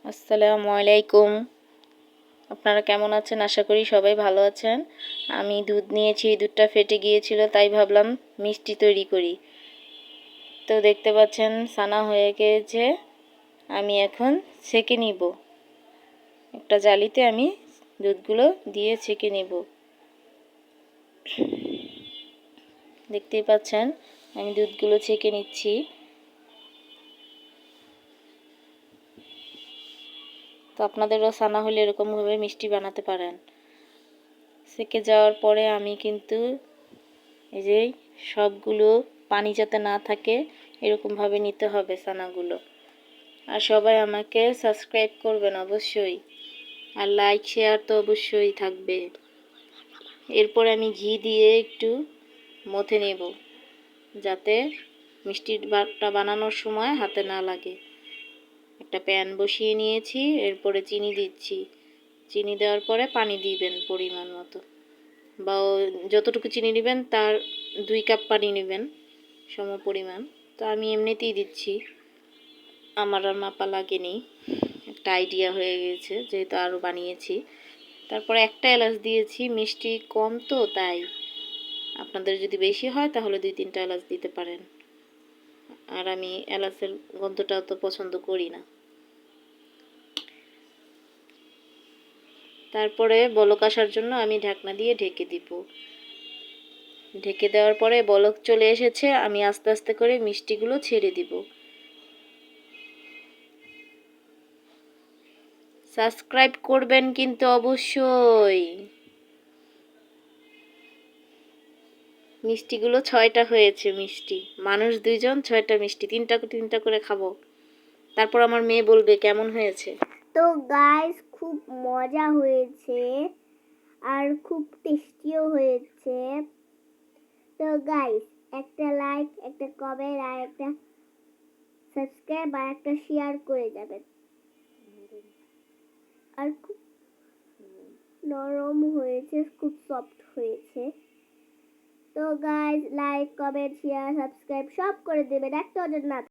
আসসালামু আলাইকুম। আপনারা কেমন আছেন? আশা করি সবাই ভালো আছেন। আমি দুধ নিয়েছি, দুধটা ফেটে গিয়েছিল, তাই ভাবলাম মিষ্টি তৈরি করি। তো দেখতে পাচ্ছেন ছানা হয়ে গিয়েছে। আমি এখন ছেঁকে নিব। একটা জালিতে আমি দুধগুলো দিয়ে ছেঁকে নিব। দেখতেই পাচ্ছেন আমি দুধগুলো ছেঁকে নিচ্ছি। তো আপনাদেরও ছানা হলে এরকমভাবে মিষ্টি বানাতে পারেন। সেকে যাওয়ার পরে আমি কিন্তু এই যে সবগুলো পানি যাতে না থাকে এরকমভাবে নিতে হবে ছানাগুলো। আর সবাই আমাকে সাবস্ক্রাইব করবেন অবশ্যই, আর লাইক শেয়ার তো অবশ্যই থাকবে। এরপর আমি ঘি দিয়ে একটু মথে নেব, যাতে মিষ্টিটা বানানোর সময় হাতে না লাগে। একটা প্যান বসিয়ে নিয়েছি, এরপরে চিনি দিচ্ছি। চিনি দেওয়ার পরে পানি দিবেন পরিমাণ মতো, বা যতটুকু চিনি নেবেন তার 2 কাপ পানি নেবেন সম পরিমাণ। তো আমি এমনিতেই দিচ্ছি, আমার আর মাপা লাগেনি, একটা আইডিয়া হয়ে গেছে যেহেতু আরও বানিয়েছি। তারপরে একটা এলাচ দিয়েছি, মিষ্টি কম তো তাই, আপনাদের যদি বেশি হয় তাহলে 2-3টা এলাচ দিতে পারেন। আর আমি এলাচের গন্ধটা তো পছন্দ করি না। তারপরে বলক আসার জন্য আমি ঢাকনা দিয়ে ঢেকে দিব। ঢেকে দেওয়ার পরে বলক চলে এসেছে, আমি আস্তে আস্তে করে মিষ্টিগুলো ছেড়ে দিব। সাবস্ক্রাইব করবেন কিন্তু অবশ্যই। মিষ্টিগুলো 6টা হয়েছে মিষ্টি, মানুষ 2জন, 6টা মিষ্টি, 3টা করে খাবো। তারপর আমার মেয়ে বলবে কেমন হয়েছে। তো গাইস খুব মজা হয়েছে আর খুব টেস্টিও হয়েছে। তো গাইস একটা লাইক, একটা কমেন্ট আর একটা সাবস্ক্রাইব আর একটা শেয়ার করে যাবেন। আর খুব নরম হয়েছে, খুব সফট হয়েছে। তো guys like, comment, share, subscribe সব করে দেবেন, একটা না